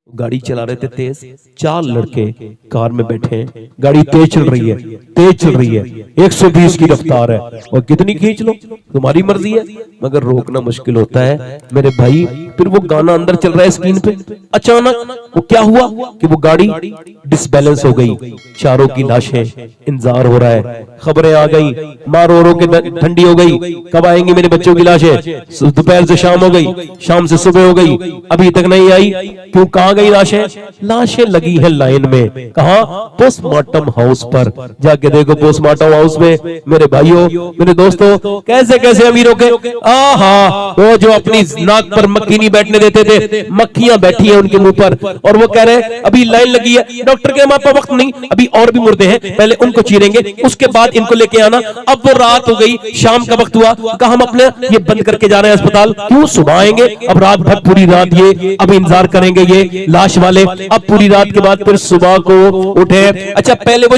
गाड़ी चला रहे थे तेज, 4 लड़के कार में बैठे हैं, गाड़ी तेज चल रही है, तेज चल रही है, 120 की रफ्तार है और कितनी खींच लो तुम्हारी मर्जी है, मगर रोकना मुश्किल होता है मेरे भाई। फिर वो गाना अंदर चल रहा है स्क्रीन पे, अचानक वो क्या हुआ कि वो गाड़ी डिसबैलेंस हो गई, चारों की लाशें, इंतजार हो रहा है, खबरें आ गई, माँ रो रो के ठंडी हो गई, कब आएंगी मेरे बच्चों की लाशें, दोपहर से शाम हो गई, शाम से सुबह हो गई, अभी तक नहीं आई, क्यों, कहां गई लाशें? लाशें लगी है लाइन में, कहा? पोस्टमार्टम हाउस पर। जाके देखो पोस्टमार्टम हाउस में मेरे भाइयों मेरे दोस्तों, कैसे कैसे अमीरों के, आहा, वो जो अपनी नाक पर मक्खी नहीं बैठने देते थे, मक्खियां बैठी है उनके मुंह पर, और वो कह रहे अभी लाइन लगी है, डॉक्टर के हमारे पास वक्त नहीं, अभी और भी मुर्दे हैं, पहले उनको चीरेंगे, उसके बाद इनको लेके आना। अब वो रात हो गई, शाम का वक्त हुआ, कहा हम अपने ये बंद करके जा रहे हैं अस्पताल, क्यों, सुबह आएंगे, अब रात भर पूरी रात ये अब इंतजार करेंगे ये लाश वाले, अब पूरी रात के बाद फिर सुबह को उठे। अच्छा, पहले वो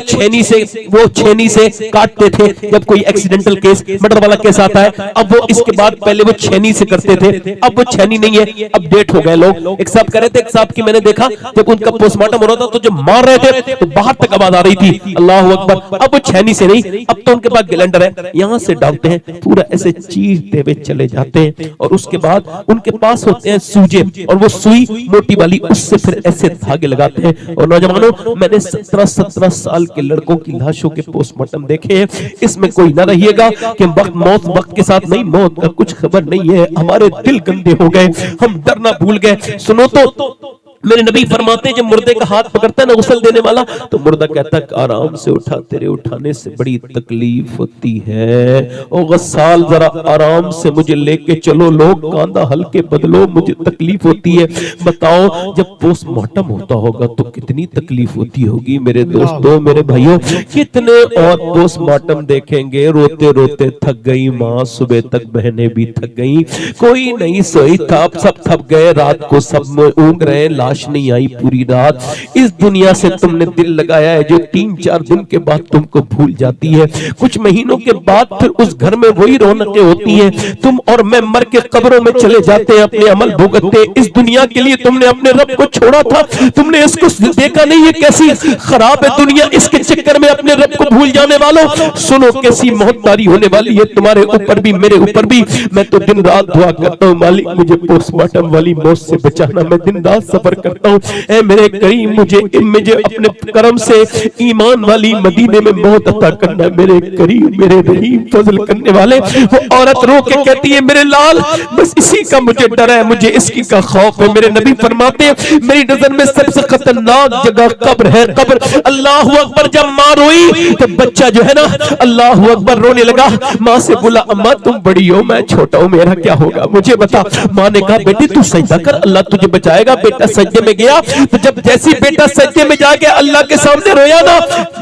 छेनी से काटते थे जब कोई एक्सीडेंटल केस, मर्डर वाला केस आता है, अब वो इसके बाद पहले वो छेनी से करते थे, अब वो छेनी नहीं है, अब डेट हो गए लोग। एक साहब कह रहे थे, एक साहब की मैंने देखा जब उनका पोस्टमार्टम हो रहा था तो जब मार रहे थे तो बाहर तक आवाज आ रही थी, अल्लाह अकबर। अब वो छेनी से नहीं, अब तो उनके पास ग्लैंडर है, यहां से डालते हैं, पूरा ऐसे चीरते हुए चले जाते हैं, और उसके बाद उनके पास होते हैं सूजे, और वो सुई मोटी वाली, उससे फिर ऐसे धागे लगाते हैं। और नौजवानों, मैंने 17 साल के लड़कों की लाशों के पोस्टमार्टम देखे हैं, इसमें कोई ना रहिएगा कि मौत वक्त के साथ नहीं, मौत का कुछ खबर नहीं है, हमारे दिल गंदे हो गए, हम डरना भूल गए। सुनो तो मेरे नबी फरमाते हैं, जब मुर्दे का हाथ पकड़ता है ना गुस्ल देने वाला, तो मुर्दा कहता है आराम से उठा, तेरे उठाने से बड़ी तकलीफ होती है, ओ गस्साल जरा आराम से मुझे लेके चलो, लोग कांधा हल्के बदलो, मुझे तकलीफ होती है। बताओ जब पोस्टमार्टम होता होगा तो कितनी तकलीफ होती होगी मेरे दोस्तों मेरे भाइयों। कितने और पोस्टमार्टम देखेंगे, रोते रोते थक गई माँ, सुबह तक बहनें भी थक गई, कोई नहीं सोई था, सब थक गए, रात को सब ऊँग रहे, लाश नहीं आई पूरी रात। इस दुनिया से तुमने दिल लगाया है जो 3-4 दिन के बाद तुमको भूल जाती है, कुछ महीनों के बाद फिर उस घर में वही रौनकें होती हैं। तुम और मैं मर के कब्रों में चले जाते हैं, अपने अमल भुगतते। इस दुनिया के लिए तुमने अपने रब को छोड़ा था, तुमने इसको देखा नहीं ये कैसी खराब है दुनिया, इसके चक्कर में अपने रब को भूल जाने वालों, सुनो कैसी मौतदारी होने वाली है तुम्हारे ऊपर भी मेरे ऊपर भी। मैं तो दिन रात दुआ करता हूँ, मालिक मुझे पोस्टमार्टम वाली मौत से बचाना, मैं दिन रात सफर करता हूँ, ऐ मेरे करीम मुझे अपने करम से ईमान वाली मदीने में मौत अता करना, मेरे करीम मेरे रहीम फजल करने वाले। वो औरत रो के कहती है मेरे लाल, बस इसी का मुझे डर है, मुझे इसकी का खौफ है। मेरे नबी फरमाते हैं मेरी नजर में सबसे खतरनाक जगह कब्र है, कब्र। अल्लाह अकबर, जब माँ रोई तो बच्चा जो है ना अल्लाह अकबर रोने लगा, माँ से बोला अम्मा तुम बड़ी हो मैं छोटा हूँ, मेरा क्या होगा मुझे बता। माँ ने कहा बेटी तू सजदा कर, अल्लाह तुझे बचाएगा। बेटा सजदे में गया, तो जब जैसी बेटा सजदे में जाके अल्लाह के सामने रोया ना,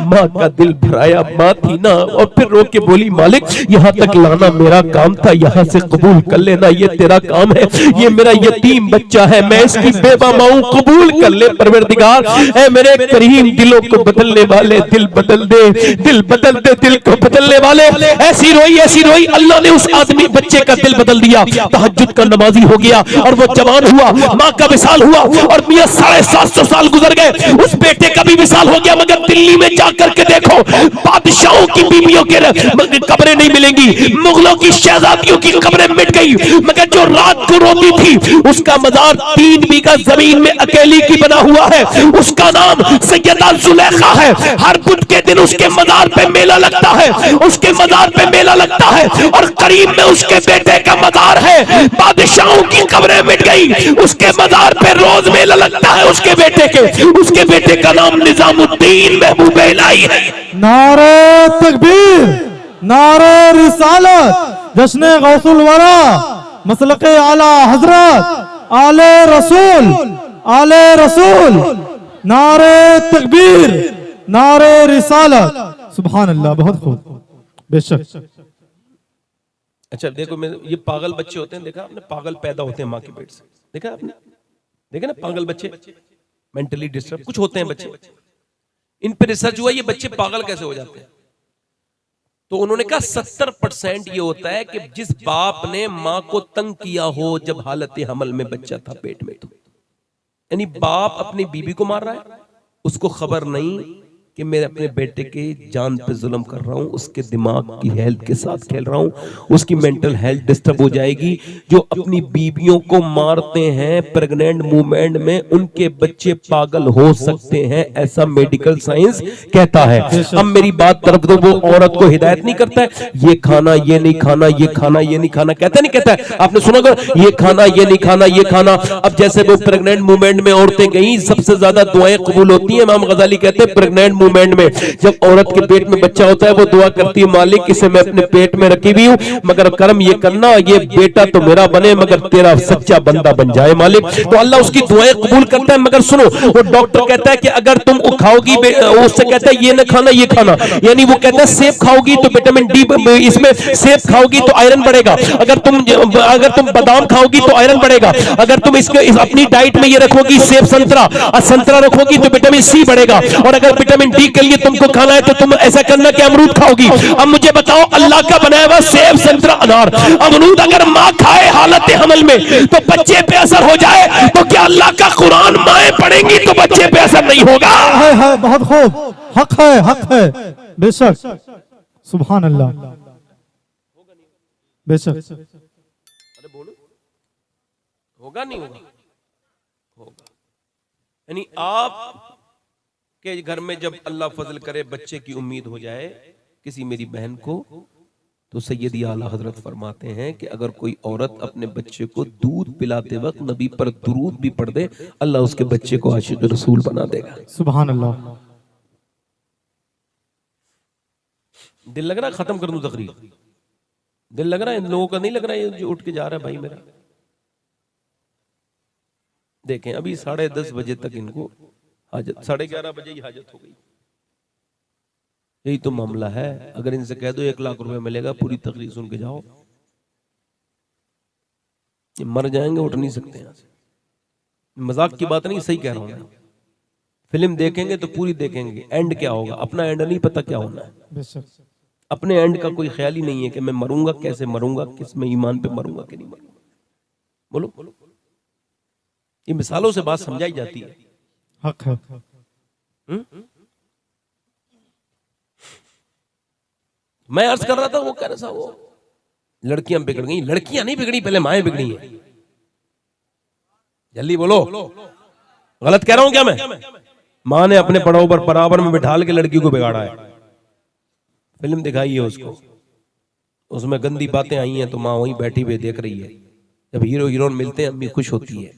माँ का दिल भराया, माँ थी ना, और फिर रो के बोली मालिक यहाँ तक लाना मेरा काम था, यहाँ से कबूल कर लेना ये तेरा काम है, ये मेरा यतीम बच्चा है, मैं इसकी बेबा माँ हूं, कबूल कर ले परवरदिगार। ऐ मेरे करीम दिलों को बदलने वाले, दिल बदल दे, दिल बदल दे, दिल को बदलने वाले। ऐसी रोई अल्लाह ने उस आदमी बच्चे का दिल बदल दिया, तहज्जुद का नमाजी हो गया और वो जवान हुआ, माँ का विसाल हुआ, और मियां 750 साल गुजर गए, उस बेटे का भी विसाल हो गया। मगर दिल्ली में जाकर के देखो, बादशाहों की बीवियों के कब्रें नहीं मिलेंगी, मुगलों की शहजादियों की कब्रें मिट गई, मगर जो रात को रोती थी उसका मजार 3 बीघा जमीन में अकेली की बना हुआ है, उसका नाम सैयदा जुलेखा है। हर बुध के दिन उसके मजार पे मेला लगता है, उसके मजार पे मेला लगता है, और करीब में उसके बेटे का मजार है। बादशाहों की कब्रें मिट गई, उसके मजार पे रोज मेला लगता है उसके बेटे का नाम निजामुद्दीन महबूब इलाही है। नारे तकबीर, नारे रिसालत, जश्न गौसुल वरा, मसलके आला हजरत, आले रसूल, नारे तकबीर, नारे रिसालत, सुभान अल्लाह। बहुत खूब, बेशक। अच्छा देखो, ये पागल बच्चे होते हैं, देखा आपने, पागल पैदा होते हैं माँ के पेट से, देखा आपने, देखा ना पागल बच्चे, मेंटली डिस्टर्ब कुछ होते हैं बच्चे, इन पे रिसर्च हुआ ये बच्चे पागल कैसे हो जाते हैं। तो उन्होंने कहा 70% ये होता है कि जिस बाप ने माँ को तंग किया हो जब हालत हमल में बच्चा था पेट में, यानी बाप अपनी बीबी को मार रहा है, उसको खबर नहीं कि मैं अपने बेटे के जान पे जुल्म कर रहा हूं, उसके दिमाग की हेल्थ के साथ खेल रहा हूं, उसकी मेंटल हेल्थ डिस्टर्ब हो जाएगी। जो अपनी बीबियों को मारते हैं प्रेग्नेंट मूवमेंट में, उनके बच्चे पागल हो सकते हैं, ऐसा मेडिकल साइंस कहता है। अब मेरी बात तरफ दो, वो औरत को हिदायत नहीं करता है ये खाना ये नहीं खाना, ये खाना ये नहीं खाना, कहता नहीं कहता है? आपने सुना कर ये खाना ये नहीं खाना, ये खाना। अब जैसे वो प्रेग्नेंट मूवमेंट में औरतें गई, सबसे ज्यादा दुआएं कबूल होती हैं। इमाम गजाली कहते हैं प्रेग्नेंट मूवमेंट में जब औरत के पेट में बच्चा होता है, वो दुआ करती है मालिक इसे मैं अपने पेट में रखी हुई हूं, मगर कर्म ये करना ये बेटा तो मेरा बने मगर तेरा सच्चा बंदा बन जाए मालिक। तो अल्लाह उसकी दुआएं कबूल करता है। मगर सुनो, वो डॉक्टर कहता है कि अगर तुम खाओगी, उससे कहता है ये ना खाना ये खाना, यानी वो कहता है सेब खाओगी तो विटामिन डी, इसमें सेब खाओगी तो आयरन बढ़ेगा, अगर तुम बादाम खाओगी तो आयरन बढ़ेगा, अगर तुम अपनी डाइट में ये रखोगी सेब संतरा रखोगी तो विटामिन सी बढ़ेगा, और अगर विटामिन डी के लिए तुमको खाना है तो तुम ऐसा करना कि अमरूद खाओगी। अब मुझे बताओ, अल्लाह का बनाया हुआ सेब संतरा अनार अमरूद अगर मां खाए हालत हमल में तो बच्चे पे असर हो जाए, तो क्या अल्लाह का कुरान माएं पढ़ेंगी तो बच्चे पे असर नहीं होगा? है बहुत खूब, हक है बेशक, सुभान अल्लाह, बेशक। अरे बोलो, होगा नहीं होगा? होगा। यानी आप के घर में जब अल्लाह फजल करे बच्चे की उम्मीद हो जाए किसी मेरी बहन को, तो सैयदी आला हजरत फरमाते हैं कि अगर कोई औरत अपने बच्चे को दूध पिलाते वक्त नबी पर दुरूद भी पढ़ दे, अल्लाह उसके बच्चे को आशिक रसूल बना देगा। सुभान अल्लाह। दिल लग रहा है खत्म कर दूं तकरीर? दिल लग रहा है? इन लोगों का नहीं लग रहा है जो उठ के जा रहा है भाई मेरा? देखें अभी 10:30 बजे तक इनको हाजत, 11:30 बजे ही हाजत हो गई। यही तो मामला है। अगर इनसे कह दो 1 लाख रुपए मिलेगा, पूरी तकरीर सुन के जाओ, ये मर जाएंगे, उठ नहीं सकते यहाँ से। मजाक की बात नहीं, सही कह रहा हूं मैं। फिल्म देखेंगे तो पूरी देखेंगे, एंड क्या होगा अपना एंड नहीं पता क्या होना है। अपने एंड का कोई ख्याल ही नहीं है कि मैं मरूंगा, कैसे मरूंगा, किस में ईमान पे मरूंगा कि नहीं मरूंगा। बोलो, ये मिसालों से बात समझाई जाती है। हक है। मैं अर्ज कर रहा था, वो कह रहा था वो लड़कियां बिगड़ गई। लड़कियां नहीं बिगड़ी, पहले माएं बिगड़ी हैं। जल्दी बोलो, गलत कह रहा हूं क्या मैं? मां ने अपने पड़ाव पर बराबर में बिठा के लड़की को बिगाड़ा है। फिल्म दिखाई है उसको, उसमें गंदी बातें आई हैं तो मां वहीं बैठी हुई देख रही है। जब हीरो हीरोइन मिलते हैं अम्मी खुश होती है,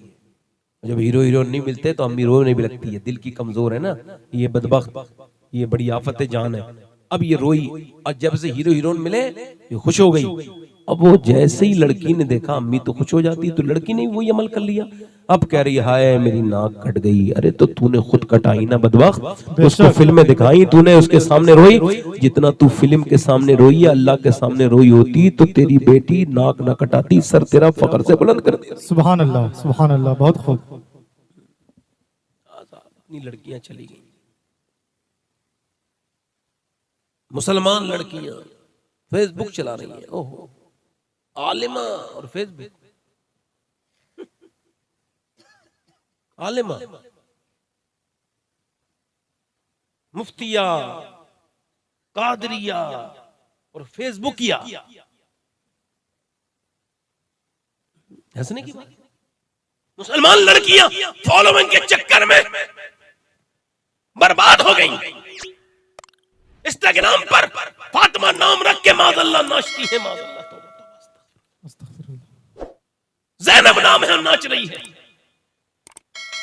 जब हीरो हीरोइन नहीं मिलते तो अम्मी रोने भी लगती है। दिल की कमजोर है ना ये बदबख्त, ये बड़ी आफत जान है। अब ये रोई, और जब से हीरो हीरोइन मिले ये खुश हो गई। अब वो जैसे ही लड़की ने देखा अम्मी तो खुश हो जाती, तो लड़की ने वही अमल कर लिया। अब कह रही हाय मेरी नाक कट गई। अरे तो तूने खुद कटाई ना बदबख्त, उसको फिल्में दिखाई तूने, उसके सामने रोई। जितना तू फिल्म के सामने रोई है, अल्लाह के सामने रोई होती तो तेरी बेटी नाक ना कटाती, सर तेरा फख्र से बुलंद कर देती। सुभान अल्लाह, सुभान अल्लाह, बहुत खूब। इतनी लड़कियां चली गई, मुसलमान लड़कियां फेसबुक चला रही हैं। ओहो, आलिमा और फेसबुक, आलिमा मुफ्तिया कादरिया और फेसबुकिया। हंसने की बात, मुसलमान लड़कियां फॉलोइंग के चक्कर में बर्बाद हो गई। इंस्टाग्राम पर फातिमा नाम रख के माज़अल्लाह नाचती है, माज़अल्लाह, ज़ैनब नाम है नाच रही है,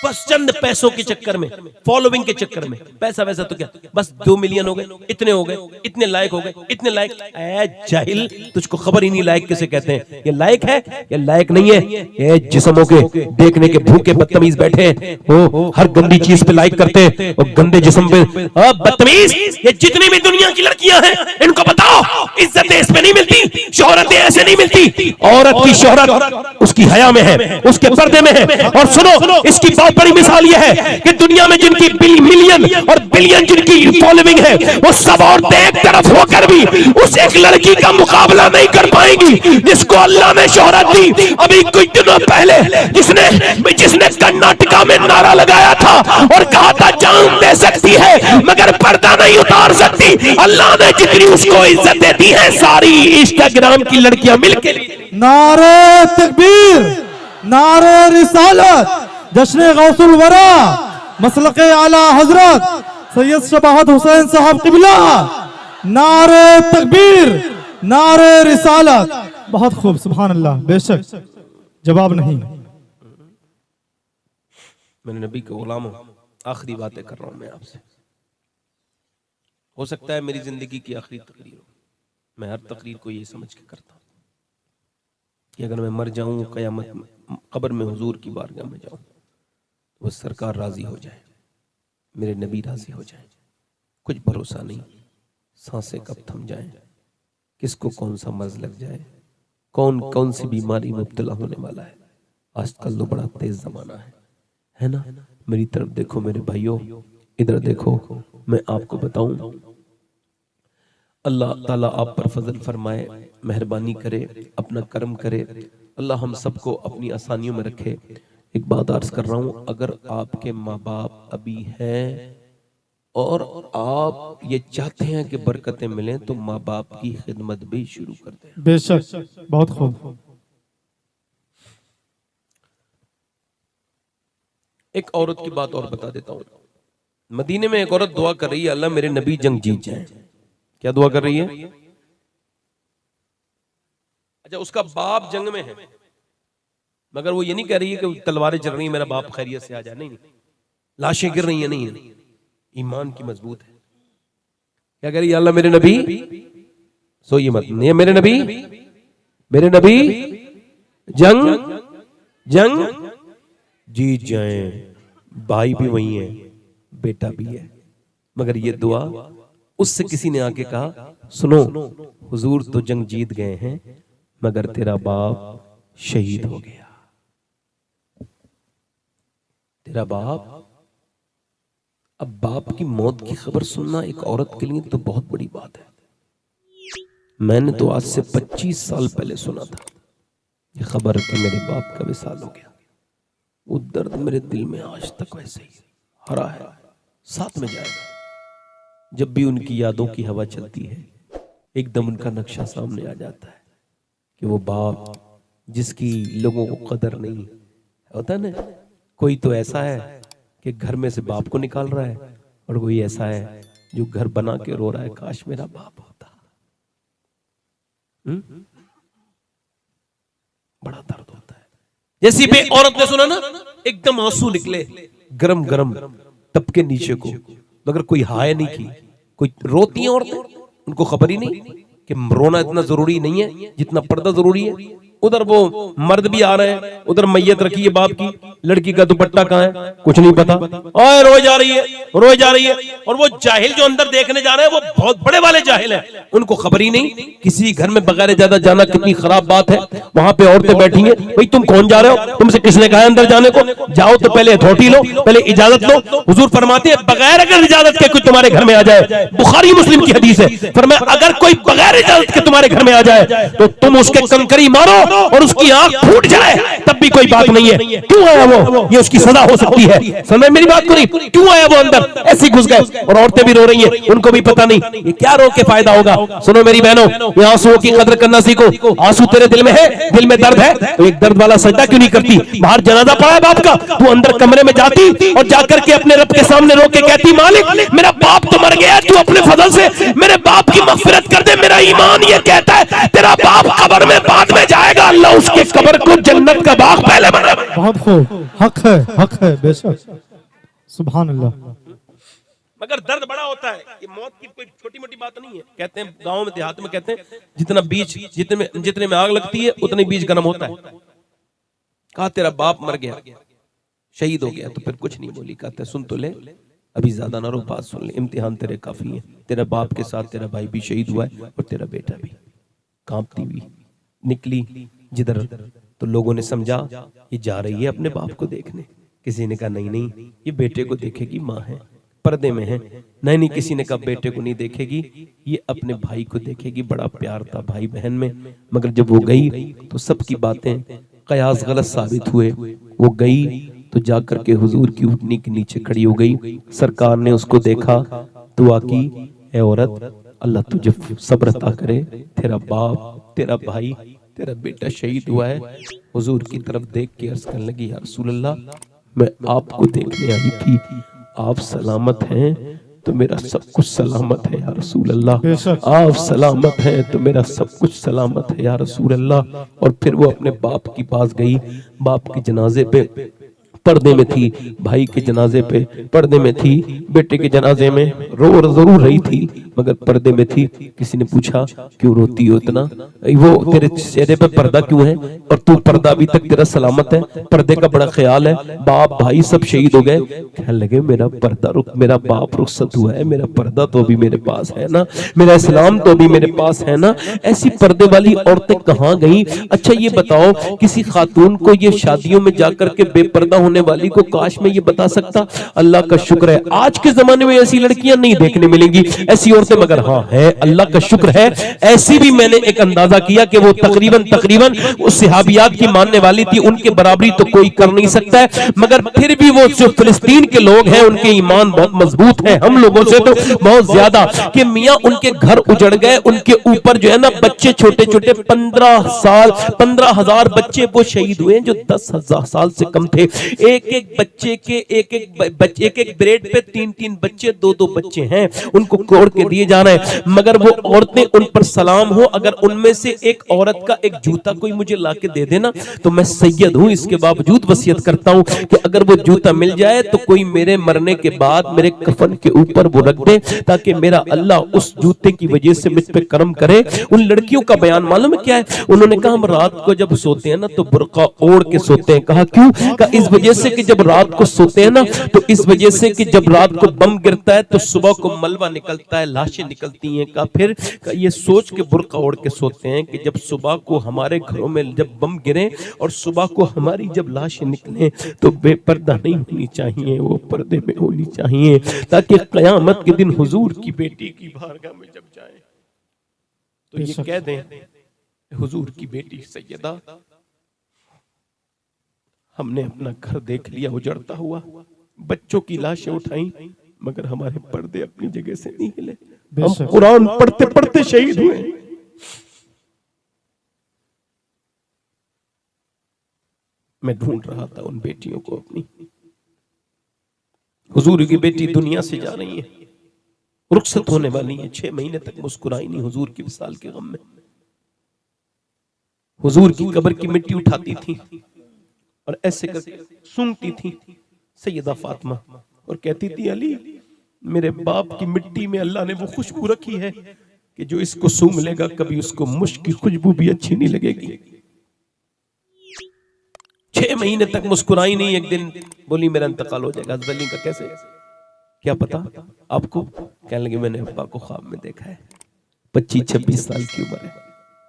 बस चंद पैसों के चक्कर में, फॉलोइंग के चक्कर में। पैसा वैसा तो क्या, बस 2 मिलियन हो गए, इतने हो गए, इतने लाइक हो गए, इतने लाइक। ऐ जाहिल, तुझको खबर ही नहीं लाइक किसे कहते हैं। ये लाइक है या लाइक नहीं है? ये जिस्मों के देखने के भूखे बदतमीज बैठे हैं, वो हर गंदी चीज पे लाइक करते हैं, और गंदे जिस्म पे बदतमीज। ये जितनी भी दुनिया की लड़कियां हैं, इनको बताओ इज्जत इस पे नहीं मिलती, शोहरतें ऐसे नहीं मिलती। औरत की शोहरत उसकी हया में है, उसके पर्दे में है। और सुनो, इसकी बात बड़ी मिसाल यह है कि दुनिया में जिनकी मिलियन और बिलियन जिनकी फॉलोइंग है, वो सब औरतें एक तरफ होकर भी उस एक लड़की का मुकाबला नहीं कर पाएंगी जिसको अल्लाह ने शोहरत दी। अभी कुछ दिनों पहले जिसने कर्नाटका में नारा लगाया था और कहा था जान दे सकती है मगर पर्दा नहीं उतार सकती, अल्लाह ने जितनी उसको इज्जतें दी है सारी इंस्टाग्राम की लड़कियां मिलकर। नारे तकबीर, नारे रिसालत, जश्न गौसुल वरा, मसलके आला हजरत सैयद शबाहत हुसैन साहब किबला, नारे तकबीर, नारे रिसालत। बहुत खूब, सुभान अल्लाह। बेशक जवाब नहीं। मैंने नबी के गुलाम हूं, आखिरी बातें कर रहा हूं मैं आपसे। हो सकता है मेरी जिंदगी की आखिरी तकरीर हो। मैं हर तकरीर को ये समझ के करता हूं कि अगर मैं मर जाऊं, कयामत कब्र में हुजूर की बारगाह में जाऊं, तो वो सरकार राजी हो जाए, मेरे नबी राजी हो जाए। कुछ भरोसा नहीं, सांसें कब थम जाएं, किसको कौन सा मर्ज लग जाए, कौन कौन सी बीमारी में मुब्तला होने वाला है। आजकल तो बड़ा तेज जमाना है ना। मेरी तरफ देखो मेरे भाइयों, इधर देखो, मैं आपको बताऊं, अल्लाह ताला आप पर फजल फरमाए, मेहरबानी करे, अपना करम करे। अल्लाह हम सबको अपनी आसानियों में रखे। एक बात अर्ज कर रहा हूं, अगर आपके माँ बाप अभी हैं और आप ये चाहते हैं कि बरकतें मिलें, तो माँ बाप की खिदमत भी शुरू कर दें। बेशक, बहुत खूब। एक औरत की बात और बता देता हूं। मदीने में एक औरत दुआ कर रही है, अल्लाह मेरे नबी जंग जीत जाए। क्या दुआ कर रही है? अच्छा, उसका बाप जंग में है, मगर वो ये नहीं कह रही है कि तलवारें चल रही है मेरा बाप खैरियत से आ जाए। नहीं, लाशें गिर रही है, नहीं, ईमान की मजबूत है। क्या कह रही है? अल्लाह मेरे नबी, सोइए मत, नहीं मेरे नबी जंग जीत जाए। भाई भी वही है, बेटा भी है, मगर ये दुआ उससे किसी ने आके कहा, सुनो हुजूर तो जंग जीत गए हैं, मगर तेरा बाप शहीद हो गया। तेरा बाप, अब बाप की मौत की खबर सुनना एक औरत के लिए तो बहुत बड़ी बात है। मैंने तो आज से 25 साल पहले सुना था ये खबर कि मेरे बाप का विसाल हो गया। वो दर्द मेरे दिल में आज तक वैसे ही हरा है, साथ में जाएगा। जब भी उनकी यादों की हवा चलती है, एकदम उनका नक्शा सामने आ जाता है कि वो बाप जिसकी लोगों को कदर नहीं होता ना। कोई तो ऐसा है कि घर में से बाप को निकाल रहा है, और कोई ऐसा है जो घर बना के रो रहा है, काश मेरा बाप होता। बड़ा दर्द होता है। जैसी भी औरत ने सुना ना, एकदम आंसू निकले गरम गरम टपके नीचे को, मगर कोई हाय नहीं की। कोई रोती है औरतें, उनको खबर ही नहीं कि रोना इतना जरूरी नहीं है जितना पर्दा जरूरी है। उधर वो मर्द भी आ रहे हैं, उधर मैयत रखी है बाप की, लड़की का दुपट्टा कहाँ है कुछ नहीं पता, और रोए जा रही है। और वो जाहिल जो अंदर देखने जा रहे हैं, वो बहुत बड़े वाले जाहिल हैं, उनको खबर ही नहीं। किसी घर में बगैर इजाजत जाना कितनी खराब बात है। वहां पे औरतें बैठी हैं, भाई तुम कौन जा रहे हो, तुमसे किसने कहा अंदर जाने को? जाओ तो पहले अथॉरिटी लो, पहले इजाजत लो। हुजूर फरमाते हैं बगैर अगर इजाजत के कोई तुम्हारे घर में आ जाए, बुखारी मुस्लिम की हदीस है, फरमाया अगर कोई बगैर इजाजत के तुम्हारे घर में आ जाए तो तुम उसके कंकरी मारो और उसकी आंख फूट जाए, तब भी कोई बात नहीं है। क्यों आया वो? ये उसकी सजा हो सकती है। समझ मेरी बात को नहीं? क्यों आया वो अंदर? ऐसे घुस गए। और औरतें भी रो रही हैं, उनको भी पता नहीं ये क्या रो के फायदा होगा। सुनो मेरी बहनों, ये आंसुओं की कदर करना सीखो। आंसू तेरे दिल में है, दिल में दर्द है, तो एक दर्द वाला सजदा क्यों नहीं करती? बाहर जनाजा पड़ा है बाप का, तू अंदर कमरे में जाती और जाकर के अपने रब के सामने रो के कहती, मालिक मेरा बाप तो मर गया, तू अपने फजल से मेरे बाप की मगफिरत कर दे। मेरा ईमान ये कहता है तेरा बाप कब्र में बाद में जाएगा, अल्लाह उसके कब्र को जन्नत का बाग पहले बना। बहुत खूब, हक है बेशक, सुभान अल्लाह। मगर दर्द बड़ा होता है। ये मौत की कोई छोटी मोटी बात नहीं है। कहते हैं गांव में देहात में कहते हैं जितना बीज जितने में आग लगती है उतनी बीज गर्म होता है। कहा तेरा बाप मर गया, शहीद हो गया, तो फिर कुछ नहीं बोली। कहते सुन तो ले, अभी ज्यादा ना रो, बात सुन ले, इम्तिहान तेरे काफी है। तेरा बाप के साथ तेरा भाई भी शहीद हुआ है और तेरा बेटा भी। कांपती हुई निकली जिधर, तो लोगों ने समझा ये जा रही है अपने बाप को देखने। किसी ने कहा नहीं नहीं, ये बेटे को देखेगी, माँ है, पर्दे में है। नहीं नहीं, किसी ने कहा बेटे को नहीं देखेगी, ये अपने भाई को देखेगी, बड़ा प्यार था भाई बहन में। मगर जब वो गई तो सबकी बातें कयास गलत साबित हुए। वो गई तो जाकर के हुजूर की ऊँटनी के नीचे खड़ी हो गई। सरकार ने उसको देखा, दुआ की, ए औरत, अल्लाह तुझे सब्र अता करे, तेरा बाप, तेरा भाई, तेरा बेटा शहीद हुआ है। हुजूर की तरफ देख के अर्ज करने लगी, या रसूल अल्लाह, मैं आपको देखने आई थी, आप सलामत हैं तो मेरा सब कुछ सलामत है या रसूल अल्लाह, आप सलामत हैं तो मेरा सब कुछ सलामत है या रसूल अल्लाह। और फिर वो अपने बाप के पास गई, बाप के जनाजे पे पर्दे में थी, भाई के जनाजे पे पर्दे में थी, बेटे के जनाजे में रो जरूर रही थी मगर पर्दे में थी। किसी ने पूछा क्यों रोती हो इतना, वो तेरे चेहरे पे पर्दा क्यों है और तू पर्दा अभी तक तेरा सलामत है, पर्दे का बड़ा ख्याल है, बाप भाई सब शहीद हो गए। कहने लगे मेरा पर्दा मेरा बाप रुखसत हुआ है, मेरा पर्दा तो अभी मेरे पास है ना, मेरा इस्लाम तो अभी मेरे पास है ना। ऐसी पर्दे वाली औरतें कहाँ गई? अच्छा ये बताओ, किसी खातून को ये शादियों में जाकर के बेपर्दा होने वाली को काश मैं ये बता सकता। अल्लाह का शुक्र है आज के जमाने में ऐसी लड़कियां नहीं देखने मिलेंगी, ऐसी औरतें, मगर हाँ है, अल्लाह का शुक्र है। ऐसी भी मैंने एक अंदाजा किया कि वो तकरीबन उस सहाबियात की मानने वाली थी, उनके बराबरी तो कोई कर नहीं सकता है। मगर फिर भी वो जो फिलिस्तीन के लोग हैं उनके ईमान बहुत मजबूत है, हम लोगों से तो बहुत ज्यादा, कि मियां उनके घर उजड़ गए, उनके ऊपर जो है ना बच्चे छोटे छोटे 15,000 बच्चे वो शहीद हुए जो 10,000 साल से कम थे। एक एक बच्चे के एक एक ब्रेड पे 3-3 बच्चे, 2-2 बच्चे हैं, उनको कोड़ के दिए जा रहे हैं। मगर वो औरतें, उन पर सलाम हो, अगर उनमें से एक औरत का एक जूता कोई मुझे लाके दे देना तो मैं सैयद हूं, इसके बावजूद वसीयत करता हूं कि अगर वो जूता मिल जाए तो कोई मेरे मरने के बाद मेरे कफन के ऊपर वो रख दे, ताकि मेरा अल्लाह उस जूते की वजह से मुझ पे करम करे। उन लड़कियों का बयान मालूम है क्या है? उन्होंने कहा हम रात को जब सोते हैं ना तो बुर्का ओढ़ के सोते हैं। कहा क्यों? कहा इस वजह से कि जब रात को सोते हैं ना तो इस वजह से कि जब रात को बम गिरता है तो सुबह को मलबा निकलता है, लाशें निकलती हैं। कहा फिर ये सोच के बुर्का ओढ़ के सोते हैं कि जब सुबह को हमारे घरों में जब बम गिरे और सुबह को हमारी जब लाशें निकले तो बेपर्दा नहीं होनी चाहिए, वो पर्दे में होनी चाहिए, ताकि कयामत के दिन हुजूर की बेटी की बारगाह में जब जाए तो ये कह दें हुजूर की बेटी सैयदा, हमने अपना घर देख लिया उजड़ता हुआ, बच्चों की लाशें उठाई मगर हमारे पर्दे अपनी जगह से नहीं हिले, हम कुरान पढ़ते पढ़ते शहीद हुए। मैं ढूंढ रहा था उन बेटियों को अपनी। हुजूर की बेटी दुनिया से जा रही है, रुखसत होने वाली है, 6 महीने तक मुस्कुराई नहीं हुजूर की विसाल के गम में। हुजूर की कब्र की मिट्टी उठाती थी और ऐसे करके सूंघती थी सैयदा फातिमा और कहती थी अली, मेरे बाप की मिट्टी में अल्लाह ने वो खुशबू रखी है कि जो इसको सूंघ लेगा कभी उसको मुश्क की खुशबू भी अच्छी नहीं लगेगी। 6 महीने तक मुस्कुराई नहीं, एक दिन बोली मेरा इंतकाल हो जाएगा। हज़रत अली का कैसे, क्या पता आपको? कहने लगे मैंने अब्बा को ख्वाब में देखा है, 25-26 साल की उम्र है,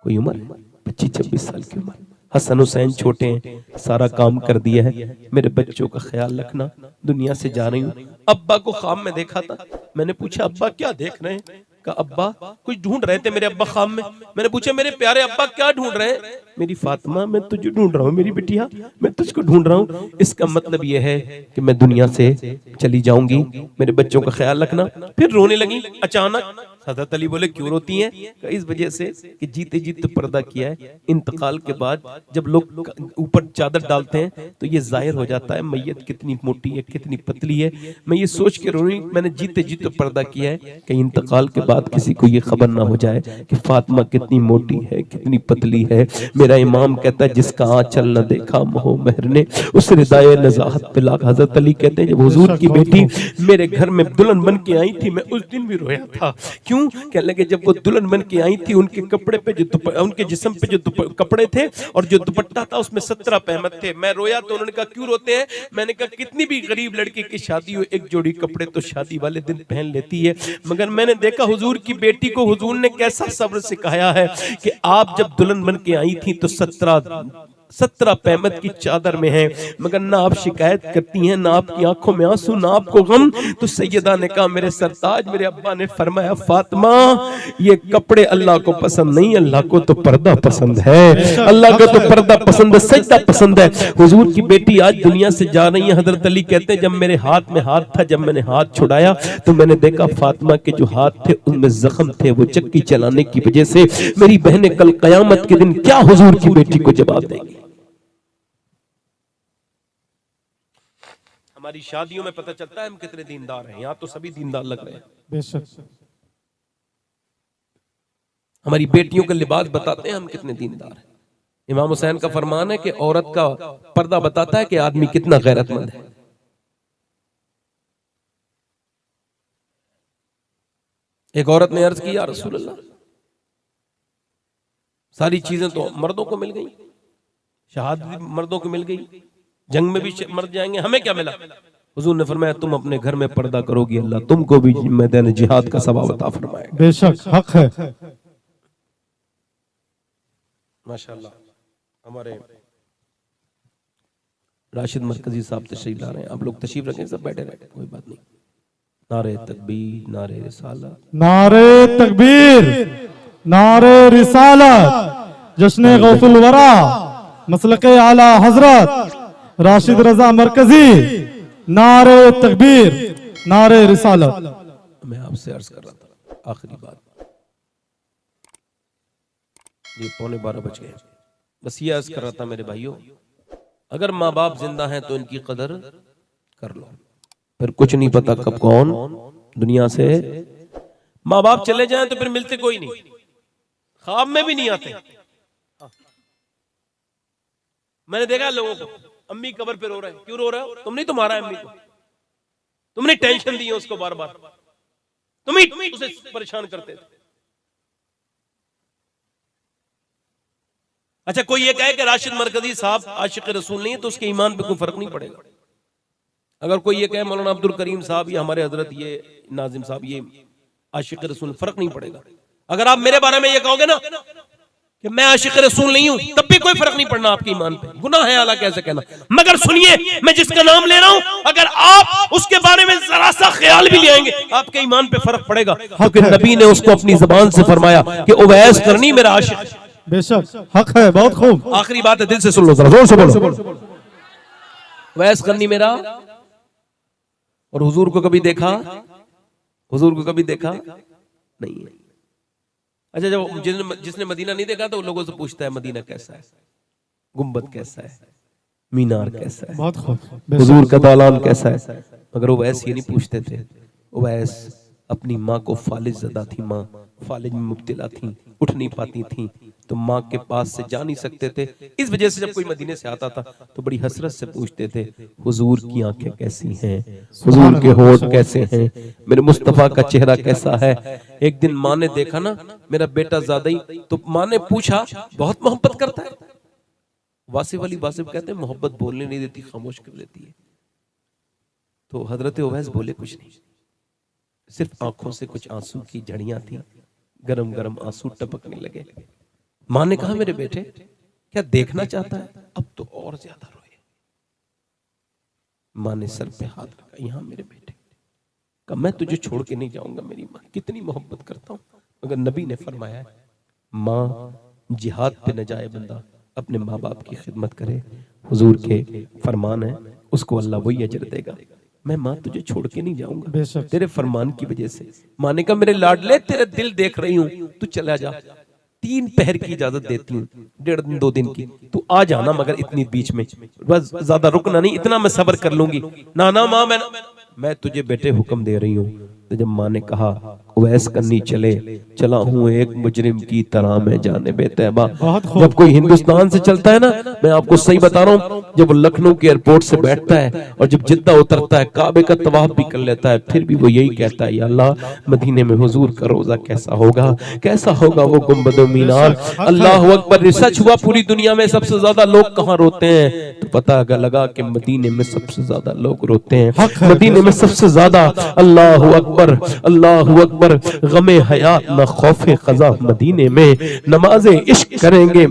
कोई उम्र है 25-26 साल की उम्र, हसन हुसैन छोटे हैं, सारा काम कर दिया है, मेरे बच्चों का ख्याल रखना, दुनिया से जा रही हूँ। अब्बा को ख्वाब में देखा था। मैंने पूछा अब्बा क्या देख रहे हैं? कहा अब्बा कुछ ढूंढ रहे थे मेरे अब्बा ख्वाब में। मैंने पूछा मेरे प्यारे अब्बा क्या ढूंढ रहे हैं? मेरी फातिमा मैं तुझे ढूंढ रहा हूँ, मेरी बिटिया मैं तुझको ढूंढ रहा हूँ। इसका मतलब यह है कि मैं दुनिया से चली जाऊंगी, मेरे बच्चों का ख्याल रखना। फिर रोने लगी अचानक। हज़रत अली बोले क्यों रोती हैं? इस वजह से कि जीते जीते पर्दा किया है, इंतकाल के बाद जब लोग ऊपर चादर डालते हैं तो ये जाहिर हो जाता है मैयत कितनी मोटी है, कितनी पतली है। मैं ये सोच के रोई, मैंने जीते जीते पर्दा किया है कि इंतकाल के बाद किसी को ये खबर ना हो जाए कि फातिमा कितनी मोटी है, कितनी पतली है। मेरा इमाम कहता है जिसका आंचल न देखा मोह महर ने उस रिदाए नज़ाहत पे लाख। हज़रत अली कहते हैं जब हुजूर की बेटी मेरे घर में दुल्हन बन के आई थी मैं उस दिन भी रोया था। क्यों? कहने लगे जब वो दुल्हन बन के आई थी उनके कपड़े पे जो उनके जिस्म पे जो कपड़े थे और जो दुपट्टा था उसमें 17 पहमत थे। मैं रोया तो उन्होंने कहा क्यों रोते हैं? मैंने कहा कितनी भी गरीब लड़की की शादी हो एक जोड़ी कपड़े तो शादी वाले दिन पहन लेती है, मगर मैंने देखा हुजूर की बेटी को हुजूर ने कैसा सब्र सिखाया है कि आप जब दुल्हन बन के आई थी तो 17 पैमत की चादर में है, मगर ना आप शिकायत करती हैं, ना आपकी आंखों में आंसू, ना आपको गम। तो सैयदा ने कहा, मेरे सरताज, मेरे अब्बा ने फरमाया, फातिमा ये कपड़े अल्लाह को पसंद नहीं, अल्लाह को तो पर्दा पसंद है, अल्लाह को तो पर्दा पसंद है, सजदा पसंद है। हुजूर की बेटी आज दुनिया से जा रही है। हजरत अली कहते हैं, जब मेरे हाथ में हाथ था, जब मैंने हाथ छुड़ाया तो मैंने देखा फातिमा के जो हाथ थे उनमें जख्म थे, वो चक्की चलाने की वजह से। मेरी बहनें कल कयामत के दिन क्या हुजूर की बेटी को जवाब देंगी। हमारी शादियों में पता चलता है हम कितने दीनदार हैं। यहां तो सभी दीनदार लग रहे हैं, बेशक। हमारी बेटियों का लिबास बताते हैं हम कितने दीनदार हैं। इमाम हुसैन का फरमान है कि औरत का पर्दा बताता है कि आदमी कितना गैरतमंद है। एक औरत ने अर्ज की, या रसूल अल्लाह, सारी चीजें तो मर्दों को मिल गई, शहादत भी मर्दों को मिल गई, जंग में भी मर जाएंगे, हमें क्या मिला? हुजूर ने फरमाया, तुम अपने घर में पर्दा करोगी, अल्लाह तुमको भी मैदान जिहाद का सवाब अता फरमाएगा। बेशक, हक है। माशाअल्लाह, हमारे राशिद मरकजी साहब तशरीफ ला रहे हैं। आप लोग तशरीफ रखें, सब बैठे रहे, कोई बात नहीं। नारे तकबीर, नारे रिसालत, नारे तकबीर, नारे रिसालत, जश्न गौसुल वरा, मसलके आला हजरत राशिद रजा मरकजी, नारे तकबीर, नारे रिसालत। मैं आपसे अर्ज कर रहा था, आखिरी बात, ये 11:15 बज गए, बस ये अर्ज कर रहा था मेरे भाइयों, अगर माँ बाप जिंदा हैं तो इनकी कदर कर लो, फिर कुछ नहीं पता कब कौन दुनिया से। माँ बाप चले जाएं तो फिर मिलते कोई नहीं, ख्वाब में भी नहीं आते। मैंने देखा लोगों को, अम्मी कब्र पे रो रहे हैं, क्यों रो रहे हो? तुम नहीं तो मारा अम्मी को, तुमने टेंशन दी है उसको बार बार, तुम ही उसे परेशान करते थे। अच्छा, कोई ये कहे कि राशिद मरकजी साहब आशिक रसूल नहीं है तो उसके ईमान पे कोई फर्क नहीं पड़ेगा। अगर कोई ये कहे मौलाना अब्दुल करीम साहब या हमारे हजरत ये नाजिम साहब ये आशिक रसूल, फर्क नहीं पड़ेगा। अगर आप मेरे बारे में ये कहोगे ना कि मैं आशिक रसूल नहीं हूं, तब भी कोई फर्क नहीं पड़ना आपके ईमान पे, गुनाह है आला कैसे कहना। मगर सुनिए, मैं जिसका नाम ले रहा हूं, अगर आप उसके बारे में जरा सा ख्याल भी ले आएंगे, आपके ईमान पे फर्क पड़ेगा, क्योंकि नबी ने उसको अपनी जबान से फरमाया कि उवैस करनी मेरा आशिक। बेशक, हक है, बहुत खूब। आखिरी बात है, दिल से सुन लो, जरा जोर से बोलो। उवैस करनी मेरा, और हुजूर को कभी देखा? हुजूर को कभी देखा नहीं है। अच्छा, जब जिसने मदीना नहीं देखा तो लोगों से पूछता है मदीना कैसा है, गुंबद कैसा है, मीनार कैसा है, बहुत खूब। हुजूर का दालान कैसा है, मगर उवैस ये नहीं पूछते थे। उवैस अपनी माँ को फालिज ज़दा थी, माँ फालिज में मुब्तला थी, उठ नहीं पाती थी, तो माँ के पास से जा नहीं सकते थे। इस वजह से जब कोई मदीने से आता था तो बड़ी हसरत से पूछते थे, हुजूर की आंखें कैसी हैं, हुजूर के होठ कैसे हैं, मेरे मुस्तफा का चेहरा कैसा है। एक दिन माँ ने देखा ना मेरा बेटा ज्यादा ही, तो माँ ने पूछा, बहुत मोहब्बत करता है? वासिफ अली वासिफ कहते हैं मोहब्बत बोलने नहीं देती, खामोश कर देती है। तो हजरत उवैस बोले कुछ नहीं, सिर्फ आंखों से कुछ आंसू की झड़ियां थी, गरम गरम आंसू टपकने लगे। मां ने कहा, मेरे बेटे क्या देखना चाहता है? अब तो और ज्यादा रोए। मां ने सर पे हाथ रखा, यहां मेरे बेटे, कहा मैं तुझे छोड़ के नहीं जाऊंगा मेरी मां, कितनी मोहब्बत करता हूं। मगर नबी ने फरमाया, मां जिहाद पे न जाए बंदा, अपने माँ बाप की खिदमत करे, हुजूर के फरमान है, उसको अल्लाह वही अजर देगा। मैं माँ तुझे छोड़ के नहीं जाऊंगा तेरे फरमान की वजह से। माँ ने कहा, मेरे लाडले तेरे दिल देख रही हूं, तू चला जा, 3 पहर की इजाजत देती हूँ, 1.5 दिन 2 दिन की, तू आ जाना, मगर इतनी बीच में बस ज्यादा रुकना नहीं, इतना मैं सब्र कर लूंगी। ना ना माँ, मैं तुझे बेटे हुक्म दे रही हूँ। तो जब माँ ने कहा उवैस करनी चले, चला हूँ एक मुजरिम की तरह मैं जाने बेतैबा। जब कोई हिंदुस्तान से चलता है ना, मैं आपको सही बता रहा हूँ, जब लखनऊ के एयरपोर्ट से बैठता है और जब जिद्दा उतरता है, काबे का तवाफ भी कर लेता है, फिर भी वो यही कहता है, या अल्लाह मदीने में हुजूर का रोजा कैसा होगा, कैसा होगा वो गुंबद मीनार। अल्लाह अकबर। रिसर्च हुआ पूरी दुनिया में सबसे ज्यादा लोग कहाँ रोते हैं, तो पता लगा कि मदीने में सबसे ज्यादा लोग रोते हैं, मदीने में सबसे ज्यादा। अल्लाह अकबर। अकबर, अल्लाह अकबर। गमे हयात न खौफे क़ज़ा मदीने में, नमाज़े इश्क करेंगे,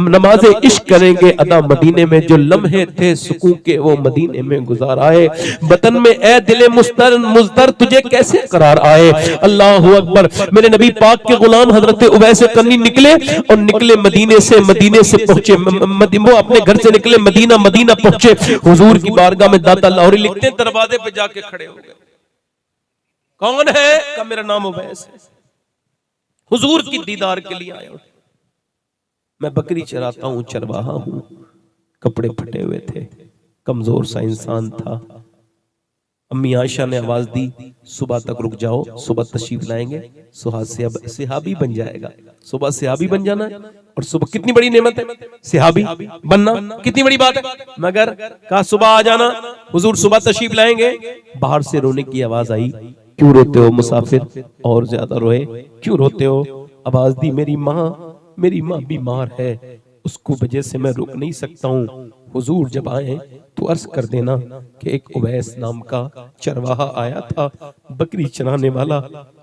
नमाज़े इश्क करेंगे अदा मदीने में। जो लम्हे थे सुकून के वो मदीने में गुजार आए। बतन में ए दिले मुज़तर तुझे कैसे करार आए। अल्लाह अकबर। मेरे नबी पाक के गुलाम हजरत उवैस करनी निकले और निकले मदीने से पहुंचे, वो अपने घर से निकले मदीना, मदीना पहुंचे हुजूर की बारगाह में। दाता लाहौरी लिखते हैं दरवाजे पे जाके खड़े हो गए। कौन है? का मेरा नाम उवैस है, हुजूर की दीदार के लिए आया हूं। मैं बकरी चराता हूं, चरवाहा हूं। कपड़े फटे हुए थे, कमजोर सा इंसान था। अम्मी आयशा ने आवाज दी, सुबह तक रुक जाओ, सुबह तशरीफ लाएंगे, सिहाबी बन जाएगा। सुबह सिहाबी बन जाना है, और सुबह कितनी बड़ी नेमत है, सिहाबी बनना कितनी बड़ी बात है। मगर कहा सुबह आ जाना, हुजूर सुबह तशरीफ लाएंगे। बाहर से रोने की आवाज आई, क्यों रोते हो मुसाफिर? और ज्यादा रोए, क्यों रोते हो? आवाज दी, मेरी माँ बीमार है, उसको वजह से मैं रुक नहीं सकता हूँ। हुजूर जब आए तो अर्ज कर देना कि एक उवैस नाम का चरवाहा आया था, बकरी चराने वाला,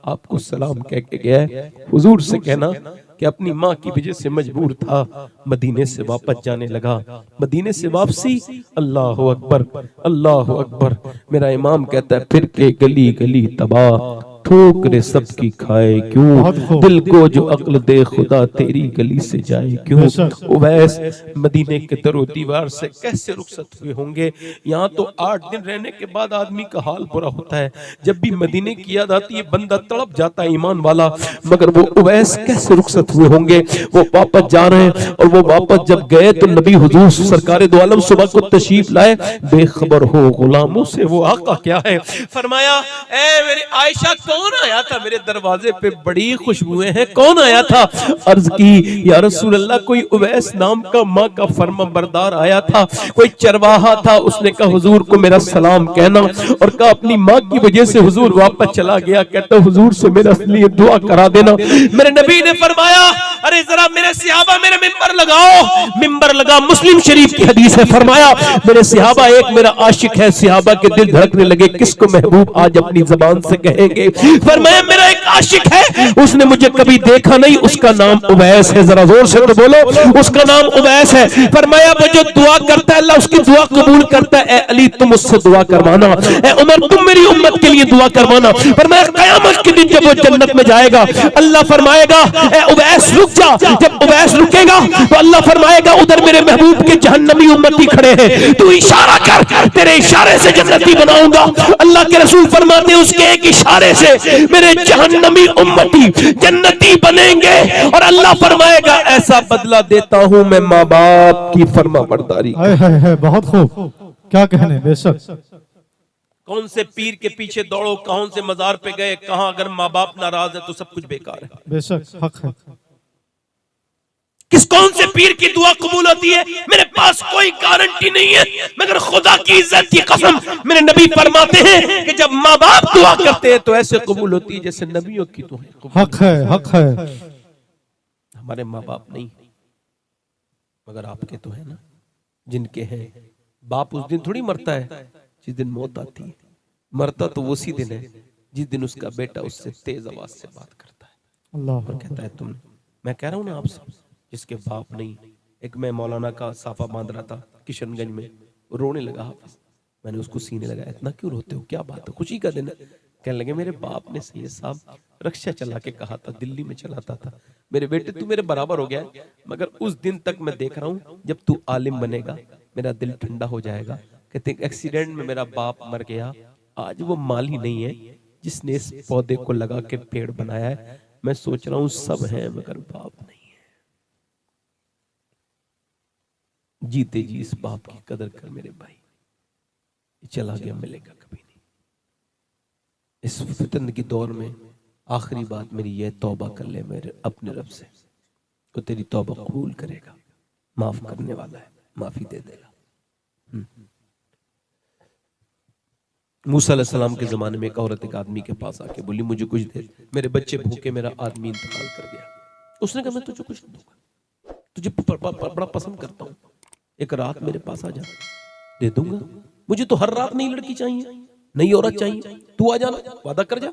आपको सलाम कह के गया है। हुजूर से कहना कि अपनी माँ की वजह से मजबूर था, मदीने से वापस जाने लगा। मदीने से वापसी, अल्लाह अकबर, अल्लाह अकबर। मेरा इमाम कहता है, फिर के गली गली तबाह, ठोकरे सबकी खाए क्यों, दिल को जो अक्ल दे खुदा तेरी गली से जाए क्यों। उवैस मदीने के दरो दीवार से कैसे रुखसत हुए होंगे। यहाँ तो 8 दिन रहने के बाद आदमी का हाल बुरा होता है। जब भी मदीने की याद आती है बंदा तड़प जाता है, ईमान वाला। मगर वो उवैस कैसे रुखसत हुए होंगे। वो वापस जा रहे हैं, और वो वापस जब गए तो नबी हुजूर सरकार दो आलम सुबह को तशरीफ लाए। बेखबर हो गुलामों से वो आका क्या है। फरमाया, ए मेरी आयशा, कौन आया था मेरे दरवाजे पे, बड़ी खुशबुएं हैं, कौन आया था? अर्ज की, या रसूल अल्लाह, कोई उवैस नाम का माँ का फर्मा बरदार आया था, कोई चरवाहा था। उसने कहा हुजूर को मेरा सलाम कहना, और कहा अपनी माँ की वजह से हुजूर वापस चला गया। कहता हुजूर से मेरा लिए दुआ करा देना। मेरे नबी ने फरमाया, अरे जरा मेरे सहाबा मेरे मिंबर लगाओ। मिंबर लगा, मुस्लिम शरीफ की हदीस है। फरमाया, मेरे सहाबा, एक मेरा आशिक है। सहाबा के दिल धड़कने लगे, किसको महबूब आज अपनी जबान से कहेंगे। फरमाया, मेरा एक आशिक है, उसने मुझे कभी देखा नहीं, उसका नाम उवैस है। जरा जोर से तो बोलो, उसका नाम उवैस है। फरमाया, वो जो दुआ करता है अल्लाह उसकी दुआ कबूल करता है। ए अली, तुम उससे दुआ करवाना, ए उमर तुम मेरी उम्मत के लिए दुआ करवाना। फरमाया, क़यामत के दिन जब वो जन्नत में जाएगा, अल्लाह फरमाएगा, ए उवैस रुक जा। जब उवैस रुकेगा तो अल्लाह फरमाएगा, उधर मेरे महबूब के जहन्नमी उम्मती खड़े हैं, तू इशारा कर, तेरे इशारे से जन्नती बनाऊंगा। अल्लाह के रसूल फरमाते हैं, उसके एक इशारे से मेरे जहन्नमी उम्मती जन्नती बनेंगे। और अल्लाह फरमाएगा, ऐसा बदला देता हूं मैं माँ बाप की फर्मा बरदारी। है बहुत खूब, क्या कहने। बेशक, कौन से पीर के पीछे दौड़ो, कौन से मजार पे गए, कहां अगर माँ बाप नाराज है तो सब कुछ बेकार है। बेशक हक है। कौन से पीर की दुआ कबूल होती है, मेरे पास कोई गारंटी नहीं है, मगर खुदा की इज्जत की कसम, मेरे नबी फरमाते हैं कि जब माँ बाप दुआ करते हैं तो ऐसे कबूल होती है जैसे नबियों की दुआ। हक है, हक है। हमारे माँ बाप नहीं, मगर आपके तो है ना, जिनके हैं। बाप उस दिन थोड़ी मरता है जिस दिन मौत आती है, मरता तो वो उसी दिन है जिस दिन उसका बेटा उससे तेज आवाज से बात करता है अल्लाह, और कहता है तुम। मैं कह रहा हूं ना आपसे, जिसके बाप नहीं। एक मैं मौलाना का साफा बांध रहा था किशनगंज में, रोने लगा हाफिज। मैंने उसको सीने लगाया, इतना क्यों रोते हो, क्या बात है, खुशी का दिन है। कहने लगे, मेरे बाप ने सैयद साहब रक्षा चला के कहा था, दिल्ली में चलाता था, मेरे बेटे तू मेरे बराबर हो गया है, मगर उस दिन तक मैं देख रहा हूं जब तू आलिम बनेगा मेरा दिल ठंडा हो जाएगा। कहते एक्सीडेंट में मेरा बाप मर गया, आज वो माली नहीं है जिसने इस पौधे को लगा के पेड़ बनाया है। मैं सोच रहा हूं सब है मगर बाप नहीं। जीते जी इस बाप की कदर कर मेरे भाई, चला गया मिलेगा कभी नहीं। इस फितन की दौर में आखिरी बात मेरी यह, तौबा कर ले मेरे अपने रब से, तो तेरी तौबा कबूल करेगा, माफ करने वाला है, माफी दे देगा। मूसा अलैहि सलाम के जमाने में एक औरत एक आदमी के पास आके बोली, मुझे कुछ दे, मेरे बच्चे भूखे, मेरा आदमी इंतकाल कर गया। उसने कहा, मैं तुझे कुछ दूंगा, तुझे बड़ा पसंद करता हूं, एक रात मेरे पास आ जा, दे दूंगा। मुझे तो हर रात नहीं लड़की चाहिए, नई औरत चाहिए, तू आ जाना, वादा कर जा।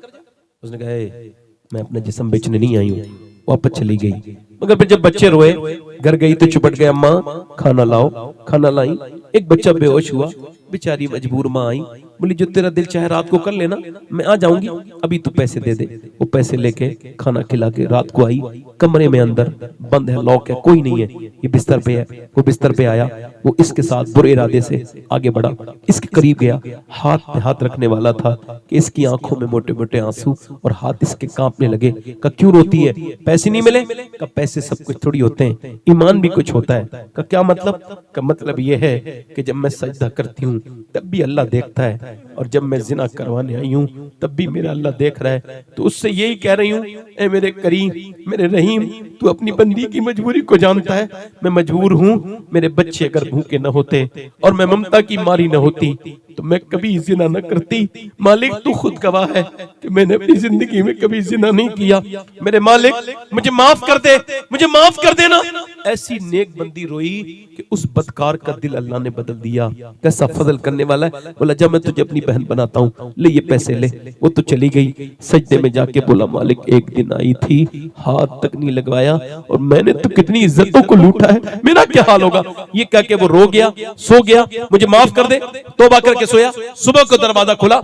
उसने कहा "ए, मैं अपना जिस्म बेचने नहीं आई हूँ", वापस चली गई। मगर फिर जब बच्चे रोए, घर गई तो चुपट गए, अम्मा खाना लाओ। खाना लाई, एक बच्चा बेहोश हुआ, बेचारी मजबूर माँ आई, बोली जो तेरा दिल चाहे रात को कर लेना, मैं आ जाऊंगी, अभी तू पैसे दे दे। वो पैसे लेके खाना खिला के रात को आई, कमरे में अंदर बंद है, लॉक है, कोई नहीं है, ये बिस्तर पे है। वो बिस्तर पे आया, वो इसके साथ बुरे इरादे से आगे बढ़ा, इसके करीब गया, हाथ पे हाथ रखने वाला था कि इसकी आंखों में मोटे मोटे आंसू और हाथ इसके कांपने लगे। का क्यों रोती है, पैसे नहीं मिले? का पैसे सब कुछ थोड़ी होते हैं, ईमान भी कुछ होता है। का क्या मतलब? का मतलब ये है कि जब मैं सजदा करती हूँ तब भी अल्लाह देखता है, और जब मैं जिना करवाने आई हूँ तब भी मेरा अल्लाह देख रहा है। तो उससे यही कह रही हूँ, ए मेरे करीम, मेरे रहीम, तू अपनी बंदी की मजबूरी को जानता है। मैं मजबूर हूँ, मेरे बच्चे अगर भूखे न होते और मैं ममता की मारी न होती तो मैं कभी जिना न करती। मालिक तू खुद गवाह है कि मैंने अपनी जिंदगी में कभी जिना नहीं किया। मेरे मालिक मुझे माफ कर दे, मुझे माफ कर देना। ऐसी नेक बंदी रोई कि उस बदकार का दिल अल्लाह ने बदल दिया। कैसा फजल करने वाला है। बोला जब मैं तुझे अपनी बहन बनाता हूँ, ले ये पैसे ले। वो तो चली गई, सजदे में जाके बोला मालिक एक दिन आई थी, हाथ तक नहीं लगवाया और मैंने तो कितनी इज्जतों को लूटा है, मेरा क्या हाल होगा। ये कह के वो रो गया, सो गया, मुझे माफ कर दे, तौबा करके सोया। सुबह को दरवाजा खुला,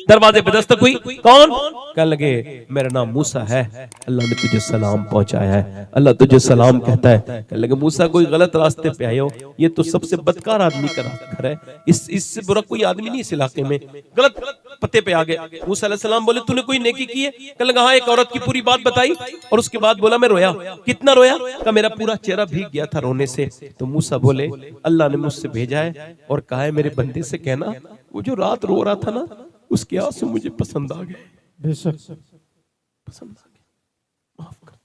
दरवाजे पे दस्तक हुई, कौन? कहने लगे मेरा नाम मूसा है, अल्लाह ने तुझे सलाम पहुंचाया है, अल्लाह तुझे सलाम कहता है। कहने लगे मूसा कोई गलत रास्ते पे आए हो, ये तो सबसे बदकार आदमी का घर है, इससे बुरा कोई आदमी नहीं इस इलाके में, गलत पते पे आ गए। मूसा अलैहि सलाम बोले तूने कोई नेकी की है? कहने लगा हाँ, एक औरत की पूरी बात बताई और उसके बाद बोला मैं रोया। कितना रोया? का मेरा पूरा चेहरा भीग गया था रोने से। तो मूसा बोले अल्लाह ने मुझसे भेजा है और कहा है मेरे बंदे से कहना वो जो रात रो रहा था ना, उसके आंसू मुझे पसंद आ गए, बेशक पसंद आ गए, माफ कर।